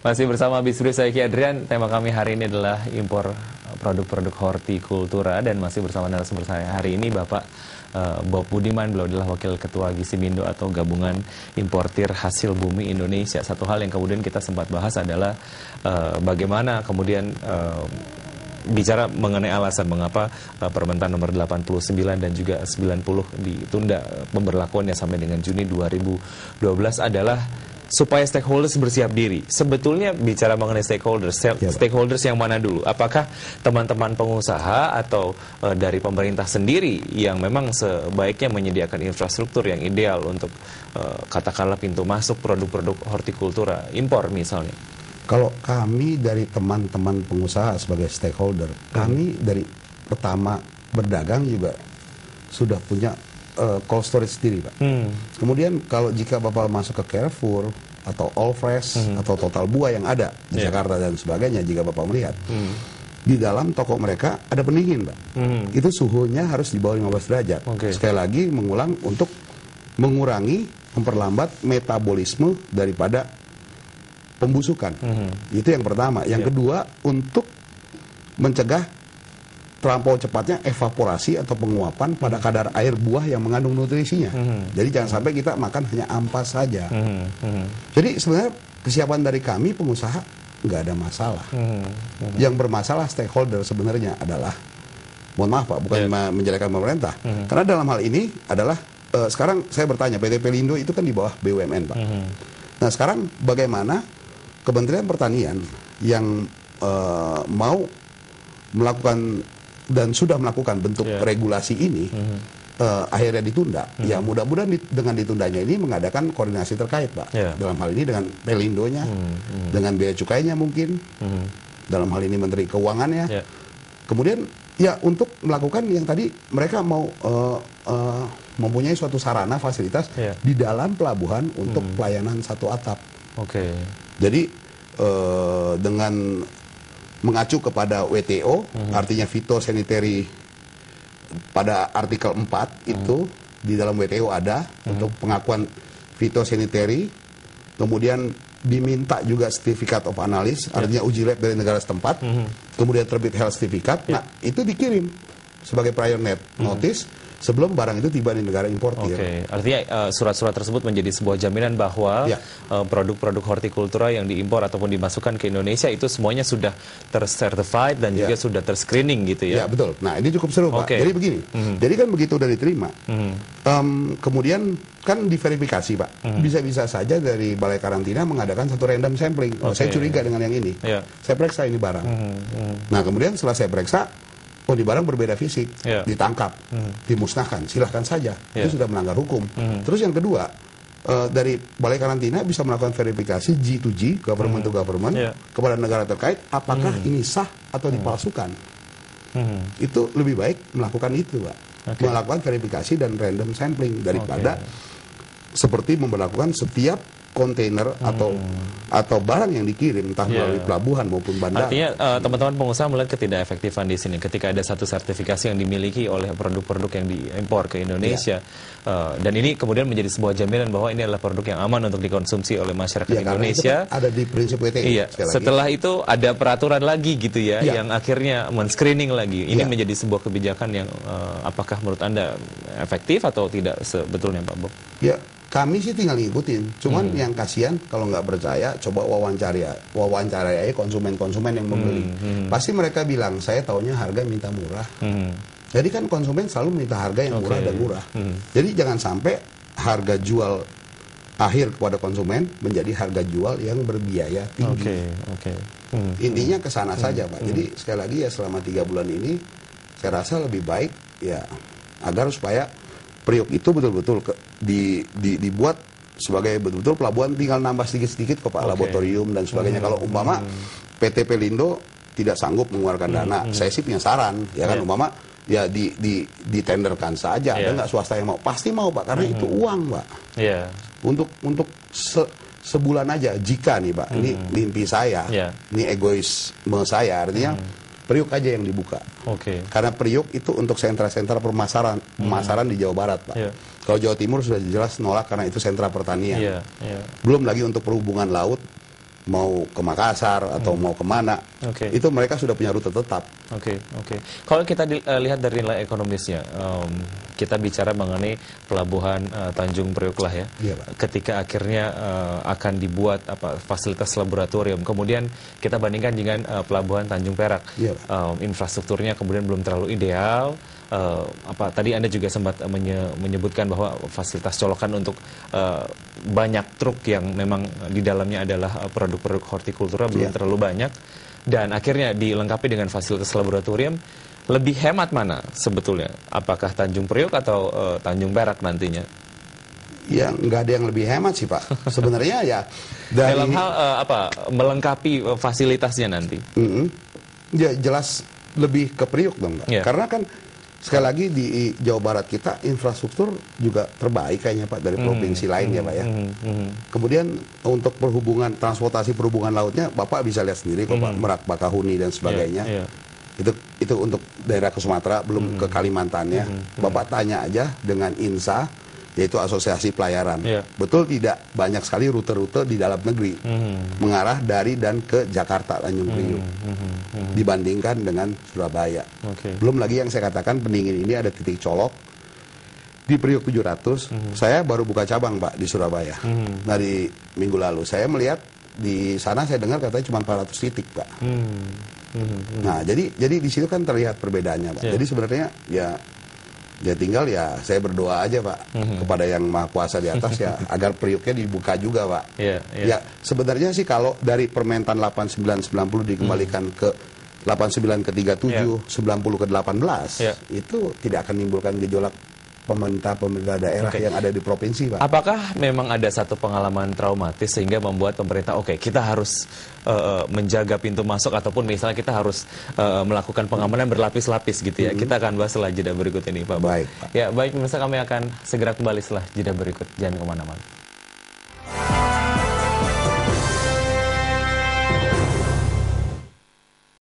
Masih bersama Bisri, saya Ki Adrian. Tema kami hari ini adalah impor produk-produk hortikultura, dan masih bersama narasumber saya hari ini Bapak Bob Budiman. Beliau adalah Wakil Ketua Gisimindo atau Gabungan Importir Hasil Bumi Indonesia. Satu hal yang kemudian kita sempat bahas adalah bagaimana kemudian bicara mengenai alasan mengapa Permentan nomor 89 dan juga 90 ditunda pemberlakuannya sampai dengan Juni 2012 adalah supaya stakeholders bersiap diri. Sebetulnya bicara mengenai stakeholders yang mana dulu? Apakah teman-teman pengusaha atau dari pemerintah sendiri yang memang sebaiknya menyediakan infrastruktur yang ideal untuk katakanlah pintu masuk produk-produk hortikultura impor misalnya? Kalau kami dari teman-teman pengusaha sebagai stakeholder, kami dari pertama berdagang juga sudah punya cold storage sendiri, Pak. Kemudian kalau jika Bapak masuk ke Carrefour atau All Fresh atau Total Buah yang ada di Jakarta dan sebagainya, jika Bapak melihat di dalam toko mereka ada pendingin, Pak. Itu suhunya harus di bawah 15 derajat. Sekali lagi mengulang untuk mengurangi, memperlambat metabolisme daripada pembusukan. Itu yang pertama. Yang kedua, untuk mencegah terlampau cepatnya evaporasi atau penguapan pada kadar air buah yang mengandung nutrisinya. Jadi jangan sampai kita makan hanya ampas saja. Jadi sebenarnya kesiapan dari kami pengusaha nggak ada masalah. Yang bermasalah stakeholder sebenarnya adalah, mohon maaf Pak, bukan menjelekkan pemerintah. Karena dalam hal ini adalah sekarang saya bertanya, PT Pelindo itu kan di bawah BUMN, Pak. Nah sekarang bagaimana Kementerian Pertanian yang mau melakukan dan sudah melakukan bentuk regulasi ini akhirnya ditunda. Ya mudah-mudahan dengan ditundanya ini mengadakan koordinasi terkait, Pak. Dalam hal ini dengan Pelindonya, dengan bea cukainya mungkin, dalam hal ini Menteri Keuangannya. Kemudian ya untuk melakukan yang tadi mereka mau mempunyai suatu sarana fasilitas di dalam pelabuhan untuk pelayanan satu atap. Jadi dengan mengacu kepada WTO, artinya phytosanitary pada artikel 4 itu di dalam WTO ada untuk pengakuan phytosanitary, kemudian diminta juga certificate of analysis, artinya uji lab dari negara setempat, kemudian terbit health certificate, nah itu dikirim sebagai prior notice sebelum barang itu tiba di negara importir. Artinya surat-surat tersebut menjadi sebuah jaminan bahwa produk-produk hortikultura yang diimpor ataupun dimasukkan ke Indonesia itu semuanya sudah tercertified dan juga sudah terscreening gitu ya? Ya betul. Nah ini cukup seru Pak. Jadi begini, jadi kan begitu udah diterima, kemudian kan diverifikasi Pak. Bisa-bisa saja dari Balai Karantina mengadakan satu random sampling. Saya curiga dengan yang ini. Saya periksa ini barang. Nah kemudian setelah saya periksa, oh di barang berbeda fisik, ditangkap, dimusnahkan, silahkan saja, itu sudah melanggar hukum. Terus yang kedua, dari Balai Karantina bisa melakukan verifikasi G2G, government to government, kepada negara terkait, apakah ini sah atau dipalsukan. Itu lebih baik melakukan itu, Pak. Melakukan verifikasi dan random sampling daripada seperti memperlakukan setiap kontainer atau barang yang dikirim entah melalui pelabuhan maupun bandara. Artinya teman-teman pengusaha melihat ketidakefektifan di sini ketika ada satu sertifikasi yang dimiliki oleh produk-produk yang diimpor ke Indonesia, dan ini kemudian menjadi sebuah jaminan bahwa ini adalah produk yang aman untuk dikonsumsi oleh masyarakat Indonesia. Itu kan ada di prinsip WTO. Setelah itu ada peraturan lagi gitu ya, yang akhirnya men-screening lagi. Ini menjadi sebuah kebijakan yang apakah menurut Anda efektif atau tidak sebetulnya Pak Bob? Ya. Kami sih tinggal ngikutin, cuman yang kasihan kalau nggak percaya, coba wawancarai aja konsumen-konsumen yang membeli. Pasti mereka bilang, saya taunya harga minta murah. Jadi kan konsumen selalu minta harga yang murah dan murah. Jadi jangan sampai harga jual akhir kepada konsumen menjadi harga jual yang berbiaya tinggi. Intinya ke sana saja Pak. Jadi sekali lagi ya selama 3 bulan ini, saya rasa lebih baik ya agar supaya Priok itu betul-betul dibuat sebagai betul-betul pelabuhan, tinggal nambah sedikit-sedikit ke Pak laboratorium dan sebagainya. Kalau umpama PT Pelindo tidak sanggup mengeluarkan dana, saya sih punya saran, ya kan umpama ya ditenderkan saja, ada nggak swasta yang mau? Pasti mau Pak, karena itu uang Pak. Untuk sebulan aja, jika nih Pak, ini mimpi saya, ini egoisme saya, artinya Priok aja yang dibuka. Karena Priok itu untuk sentra-sentra pemasaran di Jawa Barat, Pak. Kalau Jawa Timur sudah jelas nolak karena itu sentra pertanian. Belum lagi untuk perhubungan laut mau ke Makassar atau mau kemana, itu mereka sudah punya rute tetap. Kalau kita lihat dari nilai ekonomisnya, kita bicara mengenai pelabuhan Tanjung Priok lah ya. Iya, Pak. Ketika akhirnya akan dibuat fasilitas laboratorium, kemudian kita bandingkan dengan pelabuhan Tanjung Perak, Iya, Pak. Infrastrukturnya kemudian belum terlalu ideal. Tadi Anda juga sempat menyebutkan bahwa fasilitas colokan untuk banyak truk yang memang di dalamnya adalah produk-produk hortikultura belum terlalu banyak, dan akhirnya dilengkapi dengan fasilitas laboratorium. Lebih hemat mana sebetulnya? Apakah Tanjung Priok atau Tanjung Perak nantinya? Ya, nggak ada yang lebih hemat sih, Pak. Sebenarnya ya dari dalam hal melengkapi fasilitasnya nanti. Ya jelas lebih ke Priok dong, Pak. Karena kan sekali lagi di Jawa Barat kita infrastruktur juga terbaik kayaknya, Pak, dari provinsi lain ya, Pak ya. Kemudian untuk transportasi perhubungan lautnya Bapak bisa lihat sendiri kok, Pak, Merak, Bakahuni dan sebagainya. Itu untuk daerah ke Sumatera, belum ke Kalimantannya. Bapak tanya aja dengan INSA, yaitu Asosiasi Pelayaran. Betul tidak, banyak sekali rute-rute di dalam negeri mengarah dari dan ke Jakarta, Tanjung Priok, dibandingkan dengan Surabaya. Belum lagi yang saya katakan pendingin ini ada titik colok di Priok 700. Saya baru buka cabang, Pak, di Surabaya dari minggu lalu. Saya melihat di sana, saya dengar katanya cuma 400 titik, Pak. Nah, jadi di situ kan terlihat perbedaannya, Pak. Jadi sebenarnya ya tinggal ya saya berdoa aja, Pak, kepada yang Maha Kuasa di atas ya agar Prioknya dibuka juga, Pak. Ya sebenarnya sih kalau dari Permentan 89/90 dikembalikan ke 89 ke 37, 90 ke 18, itu tidak akan menimbulkan gejolak pemerintah daerah yang ada di provinsi, Pak. Apakah memang ada satu pengalaman traumatis sehingga membuat pemerintah kita harus menjaga pintu masuk, ataupun misalnya kita harus melakukan pengamanan berlapis-lapis gitu ya? Kita akan bahas setelah jeda berikut ini, Pak. Baik, Pak. Ya, baik, pemirsa, kami akan segera kembali setelah jeda berikut. Jangan kemana-mana.